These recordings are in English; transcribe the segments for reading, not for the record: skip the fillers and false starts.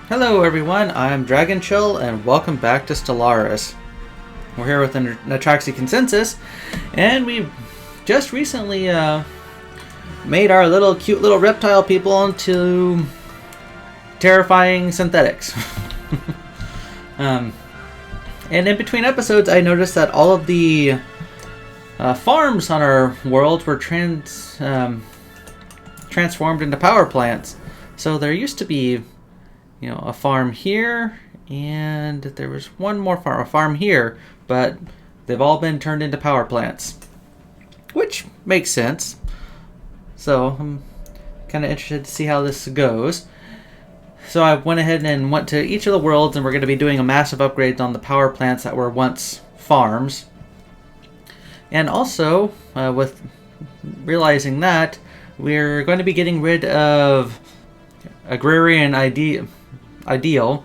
Hello everyone, I'm Dragon Chill and welcome back to Stellaris. We're here with the Netraxi Consensus, and we just recently made our cute little reptile people into terrifying synthetics. And in between episodes I noticed that all of the farms on our world were transformed into power plants. So there used to be a farm here, and there was one more farm, a farm here, but they've all been turned into power plants, which makes sense. So I'm kind of interested to see how this goes. So I went ahead and went to each of the worlds, and we're going to be doing a massive upgrade on the power plants that were once farms. And also, with realizing that, we're going to be getting rid of agrarian ideal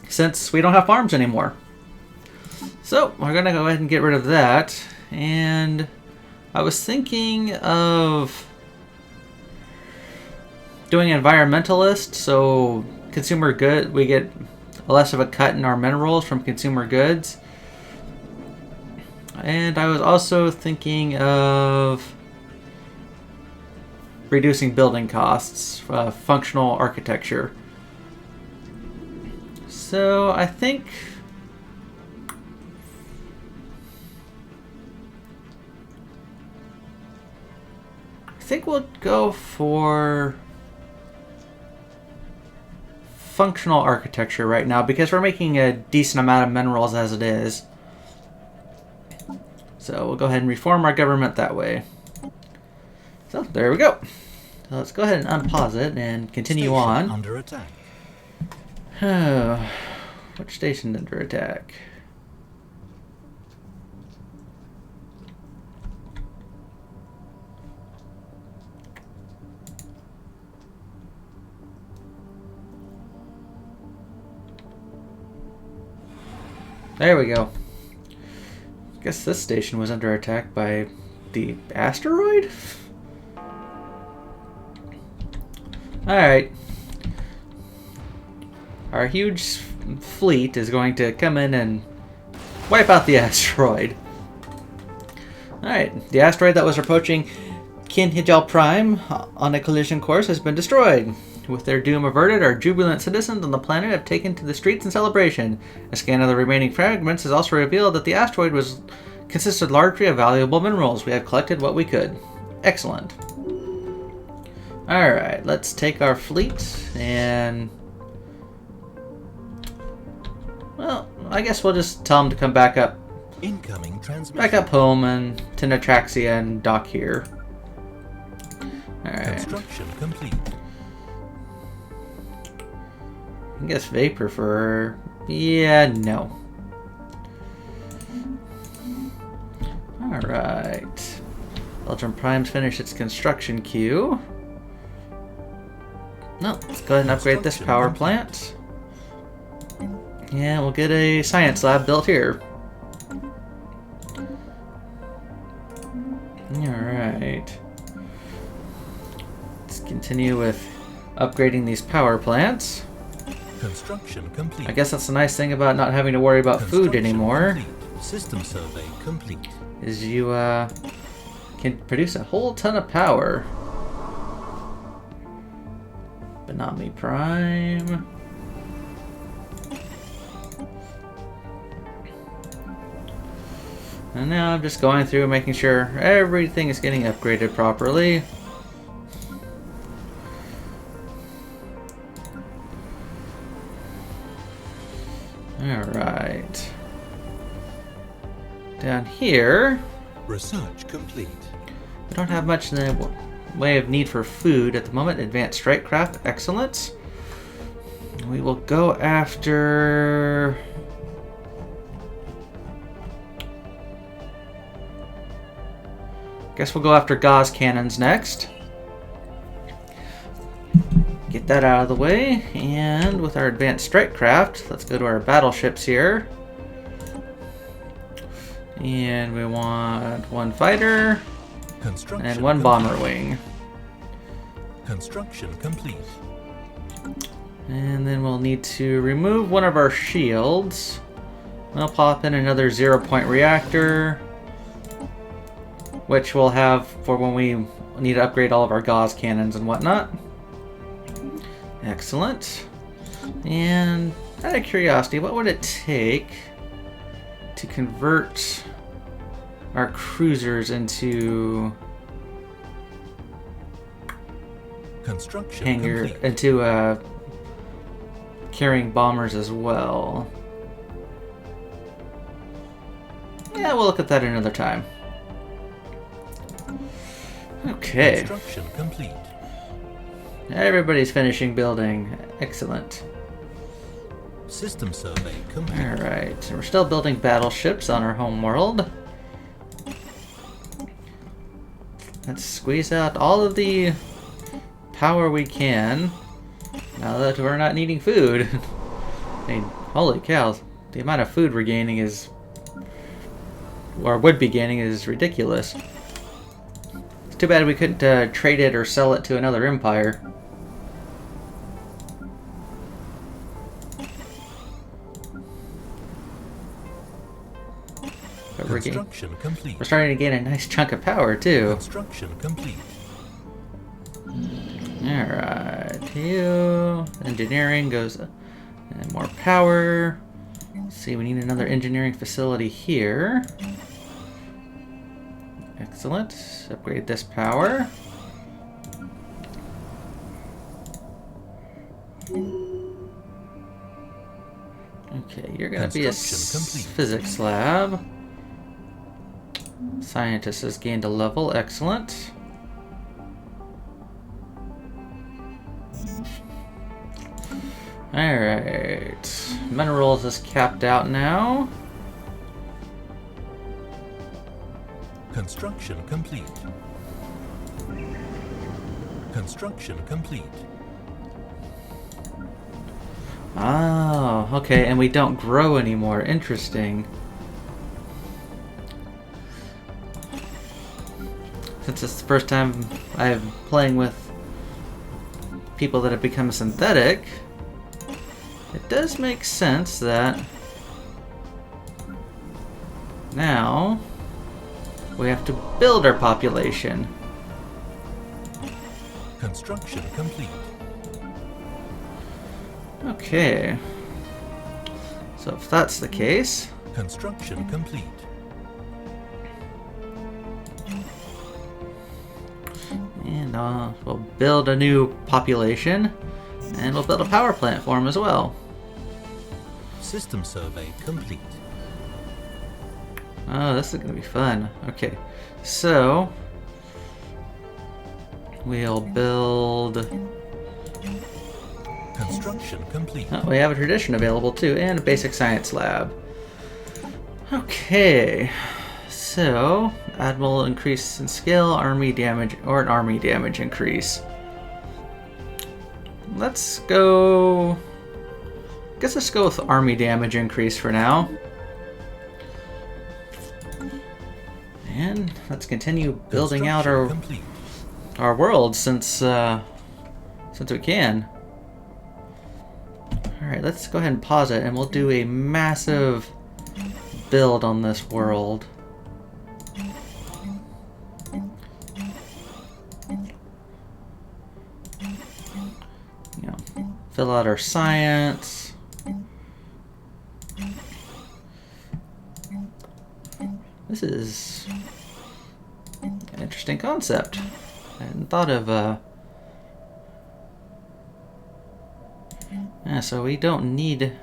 since we don't have farms anymore. So we're gonna go ahead and get rid of that, and I was thinking of doing environmentalist, so consumer good, we get less of a cut in our minerals from consumer goods. And I was also thinking of reducing building costs, functional architecture. So I think we'll go for functional architecture right now because we're making a decent amount of minerals as it is. So we'll go ahead and reform our government that way. So there we go. So let's go ahead and unpause it and continue Station on. Under attack. Which station under attack? There we go. I guess this station was under attack by the asteroid? Alright. Our huge fleet is going to come in and wipe out the asteroid. Alright, the asteroid that was approaching Kinhijal Prime on a collision course has been destroyed. With their doom averted, our jubilant citizens on the planet have taken to the streets in celebration. A scan of the remaining fragments has also revealed that the asteroid consisted largely of valuable minerals. We have collected what we could. Excellent. Alright, let's take our fleet and... well, I guess we'll just tell them to come back up. Incoming transmission. Back up home and to Netraxi and dock here. Alright. Construction complete. I guess vapor for... yeah, no. Alright. Belgium Prime's finished its construction queue. No, let's go ahead and upgrade this power plant. Yeah, we'll get a science lab built here. Alright. Let's continue with upgrading these power plants. Construction complete. I guess that's the nice thing about not having to worry about food anymore. Complete. System survey complete. Is you can produce a whole ton of power. But not me Prime. And now I'm just going through making sure everything is getting upgraded properly. Alright. Down here, Research complete. we don't have much in the way of need for food at the moment. Advanced strike craft, excellent. We will go after... guess we'll go after gauze cannons next. Get that out of the way, and with our advanced strike craft, let's go to our battleships here. And we want one fighter and one bomber wing. Construction complete. And then we'll need to remove one of our shields. We'll pop in another 0-point reactor, which we'll have for when we need to upgrade all of our gauze cannons and whatnot. Excellent. And out of curiosity, what would it take to convert our cruisers into Construction complete. into carrying bombers as well? Yeah, we'll look at that another time. Okay. Construction complete. Everybody's finishing building. Excellent. System survey complete. Alright, so we're still building battleships on our home world. Let's squeeze out all of the power we can now that we're not needing food. I mean, holy cow, the amount of food we're gaining is, or would be gaining, is ridiculous. It's too bad we couldn't trade it or sell it to another empire. But Construction complete. we're starting to gain a nice chunk of power too. Construction complete. Alright, you. Engineering goes and more power. Let's see, we need another engineering facility here. Excellent. Upgrade this power. Okay, you're gonna be a physics lab. Scientist has gained a level. Excellent. Alright. Minerals is capped out now. Construction complete. Construction complete. Oh, okay, and we don't grow anymore. Interesting. Since it's the first time I'm playing with people that have become synthetic, it does make sense that now we have to build our population. Construction complete. Okay. So if that's the case, Construction complete. and we'll build a new population, and we'll build a power plant for them as well. System survey complete. Oh, this is gonna be fun. Okay, so we'll build. Construction complete. Oh, we have a tradition available too, and a basic science lab. Okay, so admiral increase in skill, army damage, or an army damage increase. Let's go. Guess let's go with army damage increase for now. And let's continue building out our world since we can. Alright, let's go ahead and pause it, and we'll do a massive build on this world. You know, fill out our science. This is an interesting concept. I hadn't thought of yeah, so we don't need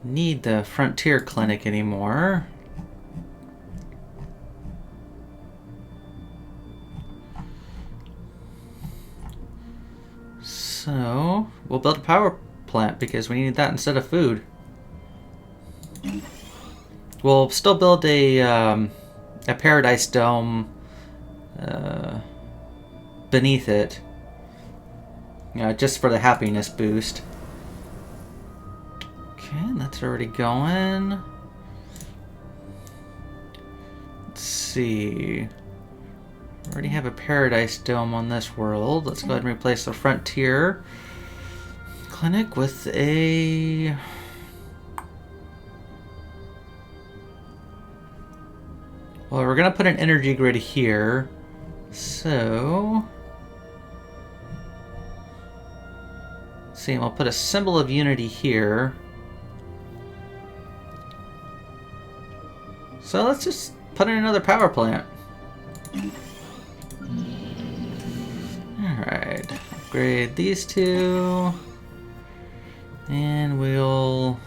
the frontier clinic anymore. So we'll build a power plant because we need that instead of food. We'll still build a paradise dome beneath it, just for the happiness boost. Okay, that's already going. Let's see. Already have a Paradise Dome on this world. Let's go ahead and replace the Frontier Clinic with a... Well, we're going to put an energy grid here. So... Let's see, we'll put a symbol of unity here. So let's just put in another power plant. Alright, upgrade these two. And we'll...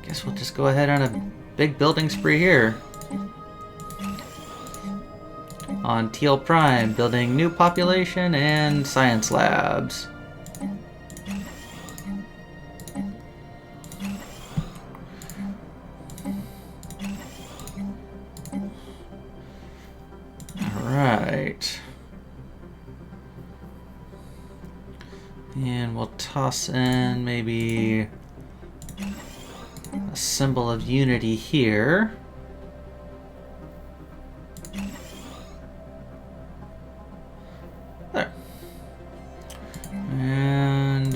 Guess we'll just go ahead on a big building spree here. On Teal Prime, building new population and science labs. Alright. And we'll toss in maybe a symbol of unity here. There. And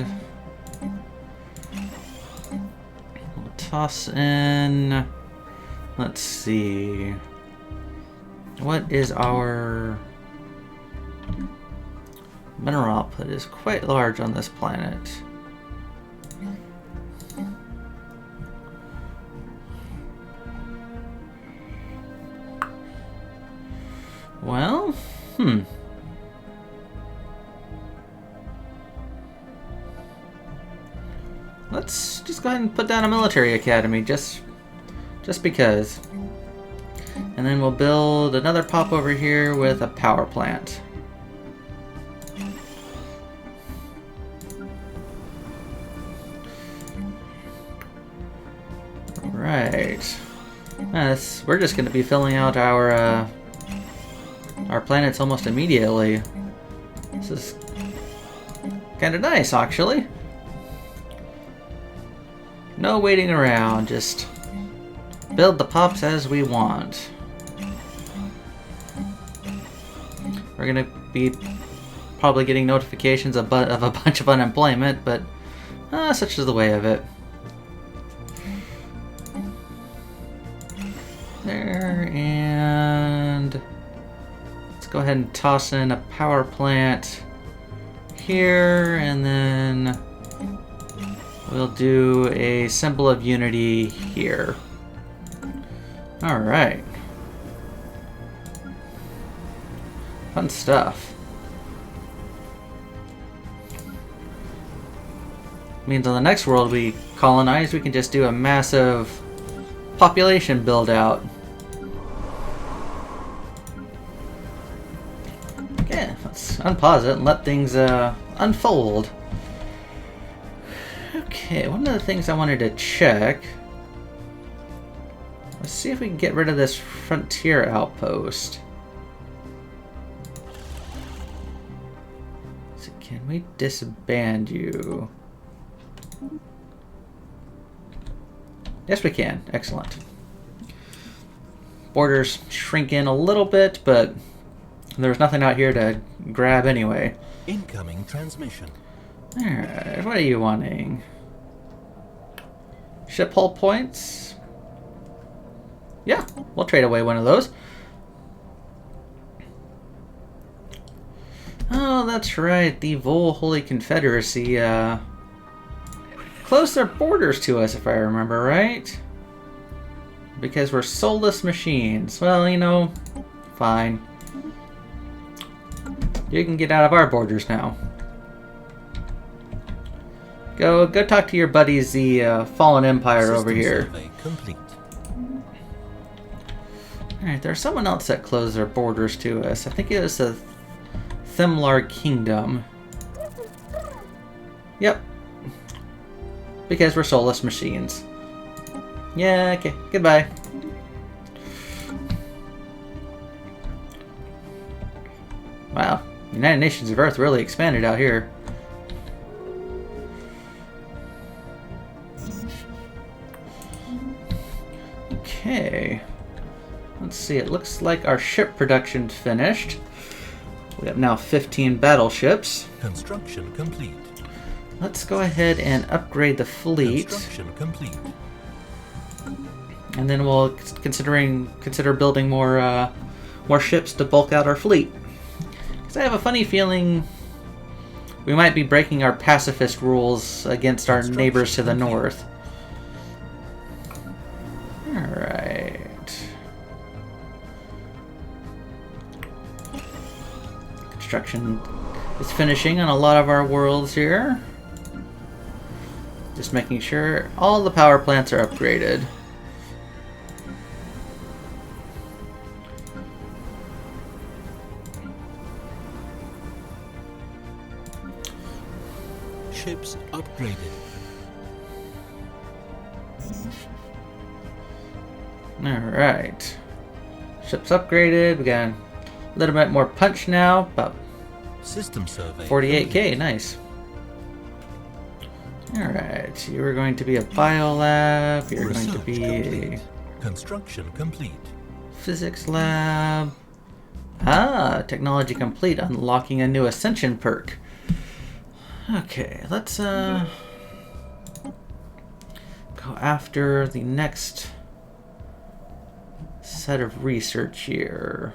we'll toss in, let's see, what is our mineral output? Is quite large on this planet. Well, let's just go ahead and put down a military academy, just because. And then we'll build another pop over here with a power plant. Right. We're just going to be filling out our planets almost immediately. This is kind of nice, actually. No waiting around, just build the pops as we want. We're gonna be probably getting notifications of a bunch of unemployment, but such is the way of it. There, and let's go ahead and toss in a power plant here, and then we'll do a symbol of unity here. Alright. Fun stuff. Means on the next world we colonize, we can just do a massive population build out. Okay, let's unpause it and let things unfold. Okay, one of the things I wanted to check. Let's see if we can get rid of this frontier outpost. So can we disband you? Yes, we can. Excellent. Borders shrink in a little bit, but there's nothing out here to grab anyway. Incoming transmission. Alright, what are you wanting? Ship hull points? Yeah, we'll trade away one of those. Oh, that's right. The Vol Holy Confederacy closed their borders to us, if I remember right. Because we're soulless machines. Well, you know, fine. You can get out of our borders now. Go talk to your buddies, the Fallen Empire over here. Complete. Alright, there's someone else that closed their borders to us. I think it was the Themlar Kingdom. Yep. Because we're soulless machines. Yeah, okay. Goodbye. Wow. United Nations of Earth really expanded out here. Okay. Let's see, it looks like our ship production's finished. We have now 15 battleships. Construction complete. Let's go ahead and upgrade the fleet. Construction complete. And then we'll consider building more ships to bulk out our fleet. Because I have a funny feeling we might be breaking our pacifist rules against our neighbors to the north. Alright. Construction is finishing on a lot of our worlds here. Just making sure all the power plants are upgraded. Ships upgraded. Alright. Ships upgraded. We got a little bit more punch now. About System survey. 48k. Nice. Alright. You are going to be a biolab. You're going to be a construction complete. physics lab. Ah, technology complete. Unlocking a new ascension perk. Okay, let's go after the next set of research here.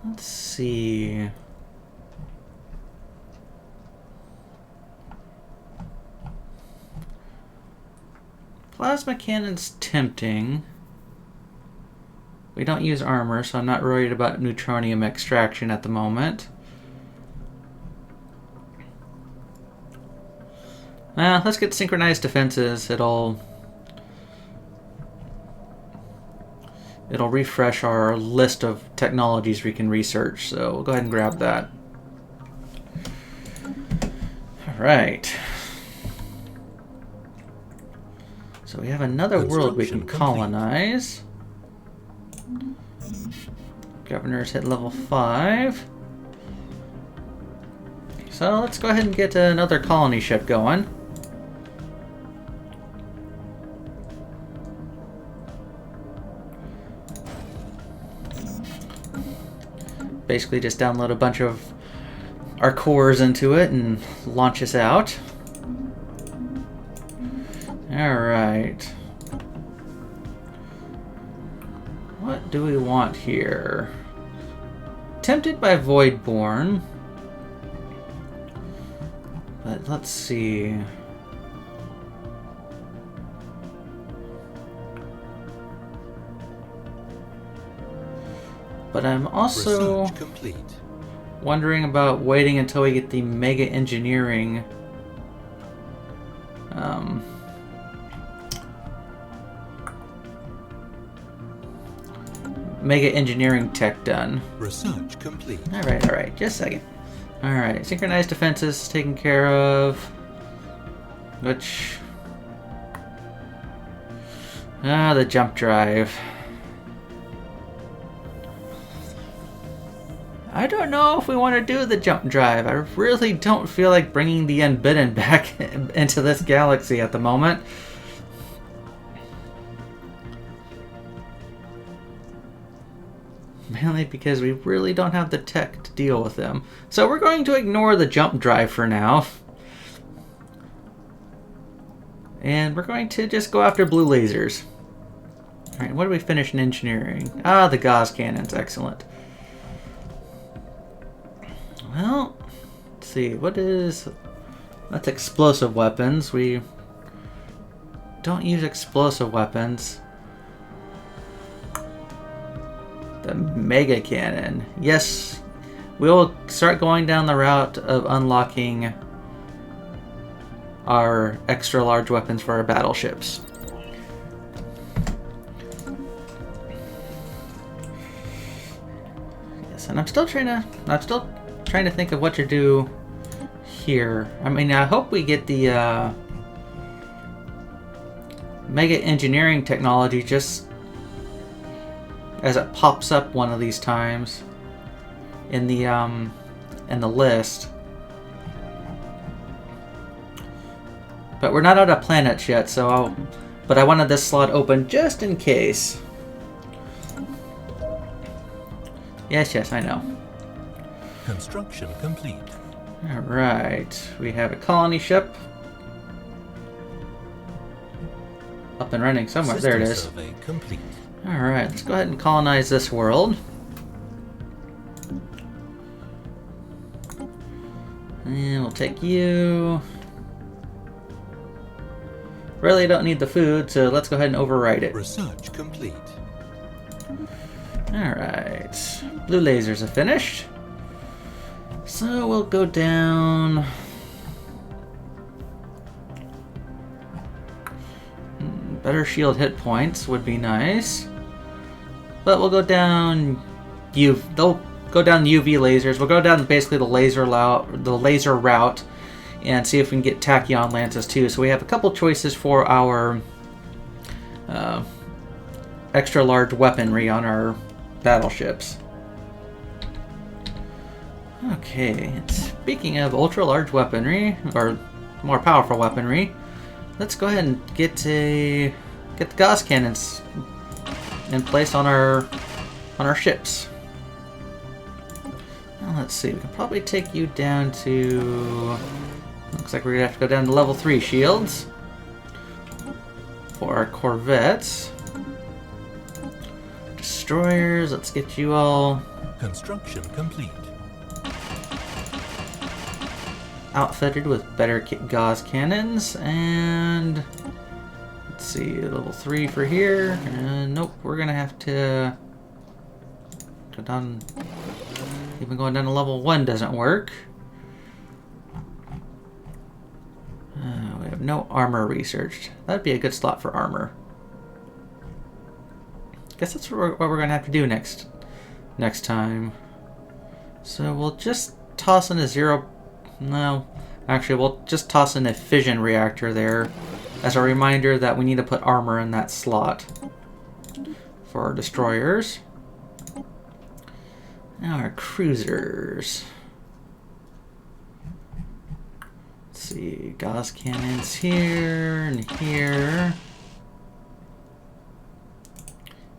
Let's see. Plasma cannon's tempting. We don't use armor, so I'm not worried about neutronium extraction at the moment. Let's get synchronized defenses. It'll refresh our list of technologies we can research, so we'll go ahead and grab that. Alright. So we have another world we can colonize. Governors hit level 5. So let's go ahead and get another colony ship going. Basically just download a bunch of our cores into it and launch us out. Alright. What do we want here? Tempted by Voidborn. But let's see. But I'm also wondering about waiting until we get the mega engineering tech done. Research complete. Alright, just a second. Alright, synchronized defenses taken care of. Which... the jump drive. I don't know if we want to do the jump drive. I really don't feel like bringing the Unbidden back into this galaxy at the moment. Mainly because we really don't have the tech to deal with them. So we're going to ignore the jump drive for now. And we're going to just go after blue lasers. Alright, what do we finish in engineering? Ah, the Gauss cannons. Excellent. Well, let's see. What is... That's explosive weapons. We don't use explosive weapons. The mega cannon. Yes, we'll start going down the route of unlocking our extra large weapons for our battleships. Yes, and I'm still trying to think of what to do here. I mean, I hope we get the mega engineering technology just as it pops up one of these times in the list. But we're not out of planets yet, so but I wanted this slot open just in case. Yes, yes, I know. Construction complete. Alright, we have a colony ship. Up and running somewhere. System There it is. survey complete. Alright, let's go ahead and colonize this world. And we'll take you. Really don't need the food, so let's go ahead and overwrite it. Research complete. Alright. Blue lasers are finished. So we'll go down. Better shield hit points would be nice. But we'll go down they'll go down the UV lasers. We'll go down basically the laser route and see if we can get tachyon lances too. So we have a couple choices for our extra large weaponry on our battleships. Okay, speaking of ultra large weaponry, or more powerful weaponry, let's go ahead and get the Gauss cannons in place on our ships. Now, let's see, we can probably take you down to. Looks like we're gonna have to go down to level 3 shields for our corvettes. Destroyers, let's get you all Construction complete. outfitted with better Gauss cannons, and let's see, level 3 for here. And nope, we're gonna have to go down. Even going down to level 1 doesn't work. We have no armor researched. That'd be a good slot for armor. Guess that's what we're gonna have to do next time. So we'll just toss in a zero. No, actually, we'll just toss in a fission reactor there as a reminder that we need to put armor in that slot for our destroyers. Now our cruisers. Let's see, Gauss cannons here and here.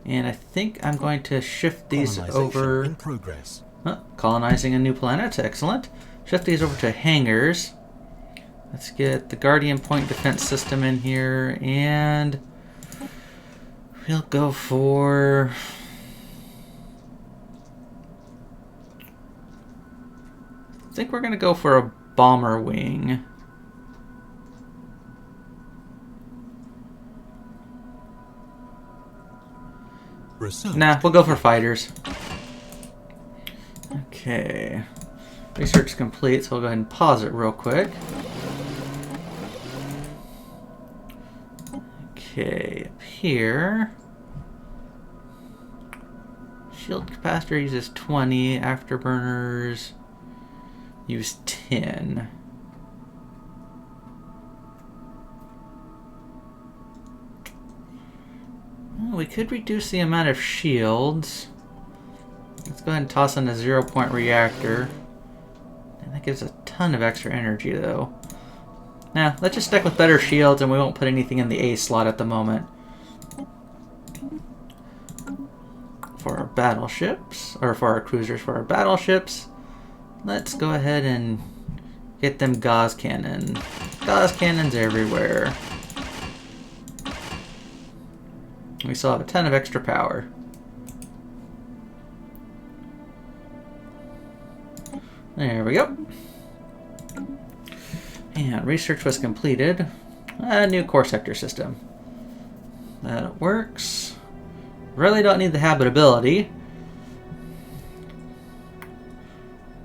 And I think I'm going to shift these over. In progress. Colonizing a new planet, excellent. Shift these over to hangars. Let's get the Guardian Point Defense System in here, and we'll go for. I think we're going to go for a bomber wing. Research. Nah, we'll go for fighters. Okay. Research complete, so we'll go ahead and pause it real quick. Okay, up here. Shield capacitor uses 20, afterburners use 10. Well, we could reduce the amount of shields. Let's go ahead and toss in a 0-point reactor. And that gives a ton of extra energy though. Nah, let's just stick with better shields and we won't put anything in the A slot at the moment. For our battleships, or for our cruisers, for our battleships, let's go ahead and get them Gauss cannon. Gauss cannons everywhere. We still have a ton of extra power. There we go. And research was completed. A new core sector system. That works. Really don't need the habitability.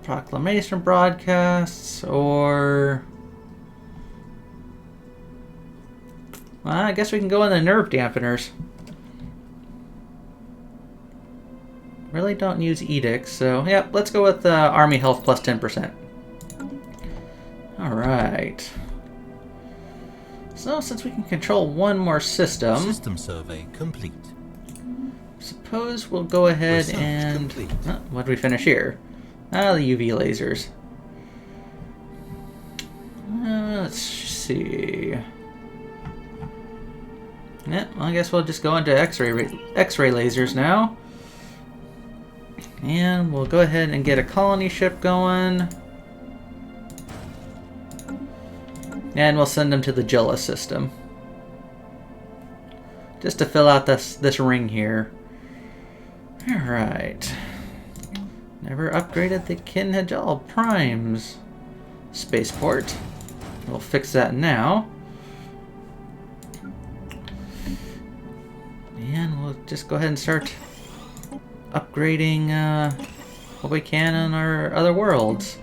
Proclamation broadcasts, or well, I guess we can go in the nerve dampeners. Really don't use edicts, so yeah, let's go with army health plus 10%. Alright. So since we can control one more system, System survey complete. suppose we'll go ahead Research and complete. what did we finish here? The UV lasers. Let's see. Yeah, well, I guess we'll just go into X-ray lasers now. And we'll go ahead and get a colony ship going. And we'll send them to the Gilla system. Just to fill out this ring here. Alright. Never upgraded the Kinhajal Primes spaceport. We'll fix that now. And we'll just go ahead and start upgrading what we can on our other worlds.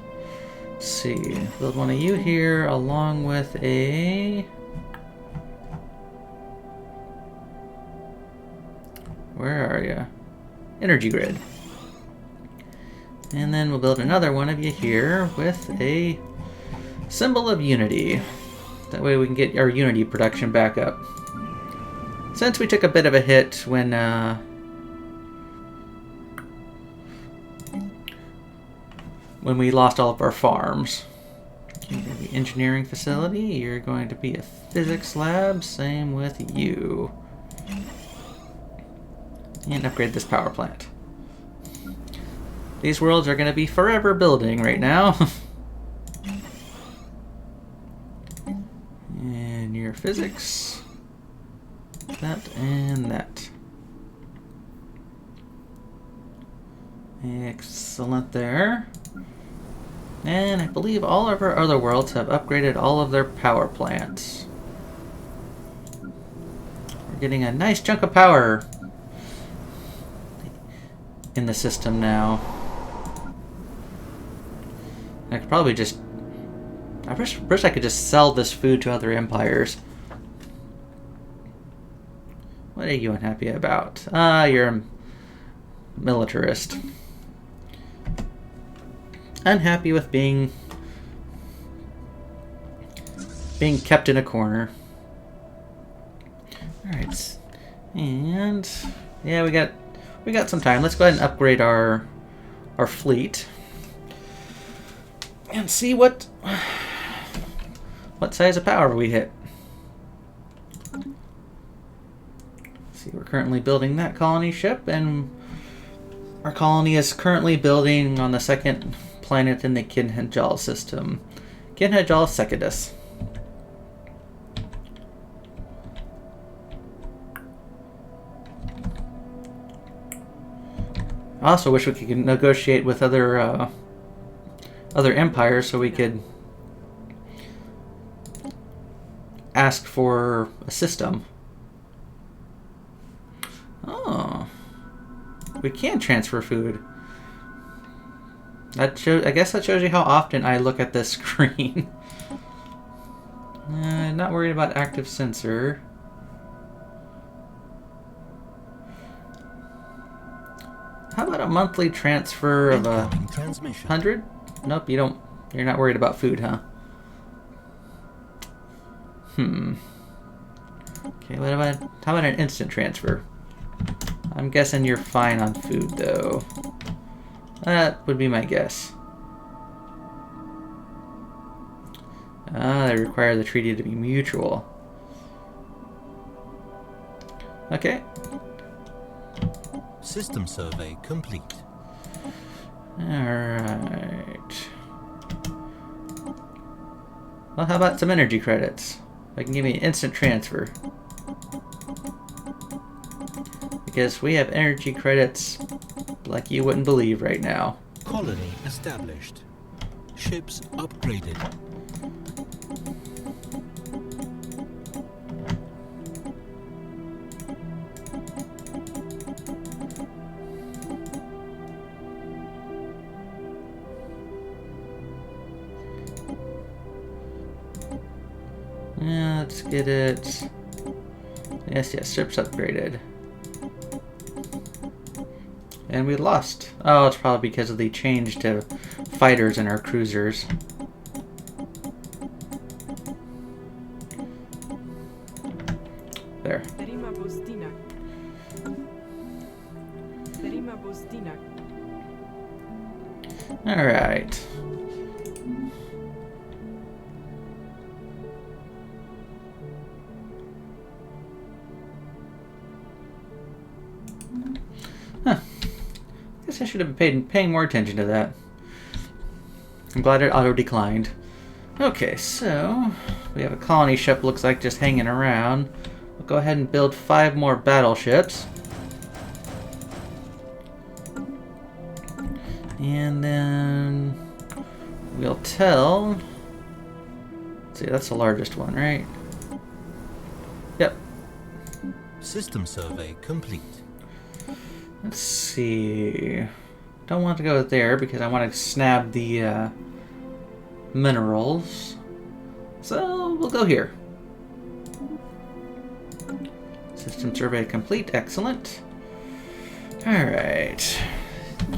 Let's see. Build one of you here along with a... Where are you? Energy grid. And then we'll build another one of you here with a symbol of unity. That way we can get our unity production back up. Since we took a bit of a hit when we lost all of our farms. You're going to be engineering facility. You're going to be a physics lab. Same with you. And upgrade this power plant. These worlds are going to be forever building right now. And your physics. That and that. Excellent there. And I believe all of our other worlds have upgraded all of their power plants. We're getting a nice chunk of power in the system now. I could probably just... I wish I could just sell this food to other empires. What are you unhappy about? You're a militarist. Unhappy with being kept in a corner. Alright. And yeah, we got some time. Let's go ahead and upgrade our fleet. And see what size of power we hit. See, we're currently building that colony ship, and our colony is currently building on the second planet in the Kinhajal system, Kinhajal Secundus. I also wish we could negotiate with other empires so we could ask for a system. Oh, we can transfer food. I guess that shows you how often I look at this screen. Not worried about active sensor. How about a monthly transfer of 100? Nope, you don't. You're not worried about food, huh? Okay, how about an instant transfer? I'm guessing you're fine on food, though. That would be my guess. They require the treaty to be mutual. Okay. System survey complete. Alright. Well, how about some energy credits? I can give me an instant transfer. Because we have energy credits like you wouldn't believe right now. Colony established. Ships upgraded. Yeah, let's get it. Yes, ships upgraded. And we lost. Oh, it's probably because of the change to fighters in our cruisers. There. Alright. I should have been paying more attention to that. I'm glad it auto-declined. Okay, so we have a colony ship, looks like, just hanging around. We'll go ahead and build 5 more battleships. And then we'll tell... Let's see, that's the largest one, right? Yep. System survey complete. Let's see. Don't want to go there because I want to snab the minerals. So we'll go here. System survey complete. Excellent. Alright.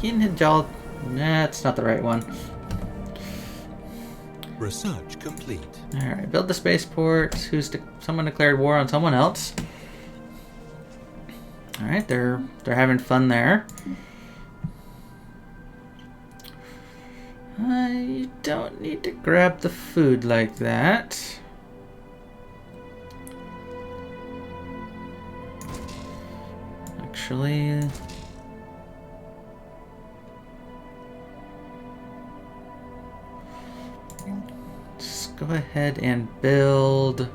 Nah, that's not the right one. Research complete. Alright, build the spaceport. Someone declared war on someone else. Alright, they're having fun there. I don't need to grab the food like that. Actually... Just go ahead and build...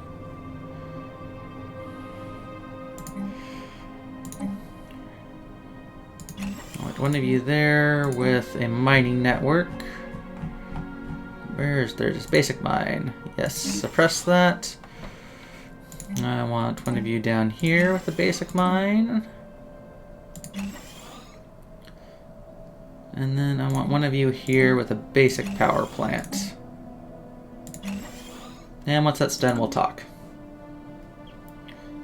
One of you there with a mining network. There's this basic mine. Yes, suppress that. I want one of you down here with the basic mine. And then I want one of you here with a basic power plant. And once that's done, we'll talk.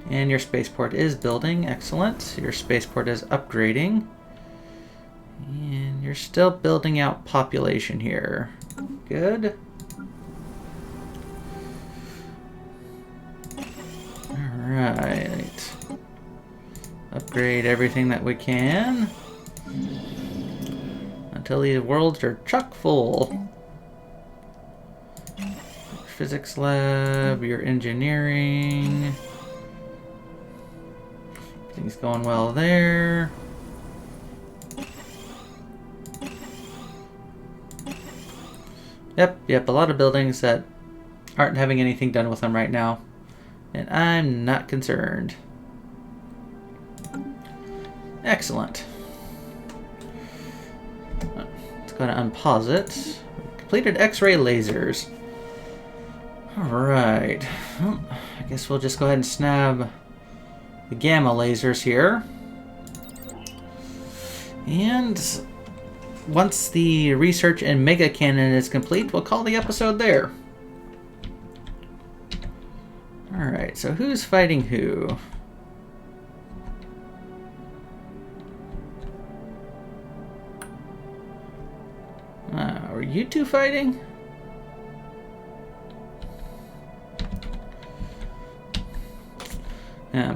And your spaceport is building. Excellent. Your spaceport is upgrading. And you're still building out population here. Good. Alright. Upgrade everything that we can. Until these worlds are chock full. Your physics lab, your engineering. Everything's going well there. Yep, a lot of buildings that aren't having anything done with them right now. And I'm not concerned. Excellent. Let's go ahead and unpause it. Completed X-ray lasers. Alright. Well, I guess we'll just go ahead and snab the gamma lasers here. And... once the research and mega cannon is complete, we'll call the episode there. Alright, so who's fighting who? Are you two fighting?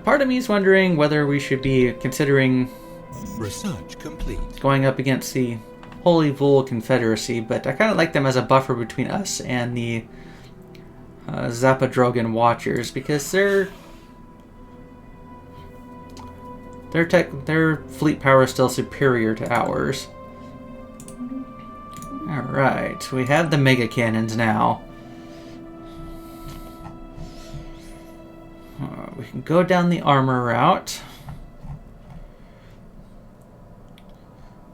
Part of me is wondering whether we should be considering Research complete. Going up against the Holy Vul Confederacy, but I kind of like them as a buffer between us and the Zapadrogan Watchers, because their fleet power is still superior to ours. Alright, we have the mega cannons now. We can go down the armor route.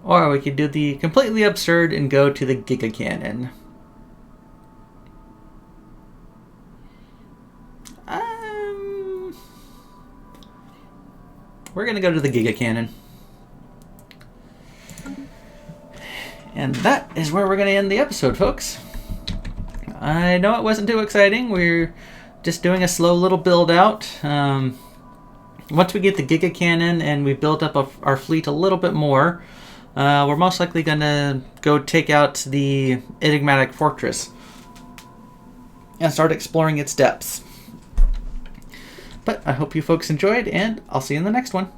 Or we could do the completely absurd and go to the Giga Cannon. We're going to go to the Giga Cannon. And that is where we're going to end the episode, folks. I know it wasn't too exciting. We're just doing a slow little build out. Once we get the Giga Cannon and we've built up our fleet a little bit more, we're most likely going to go take out the enigmatic fortress and start exploring its depths. But I hope you folks enjoyed, and I'll see you in the next one.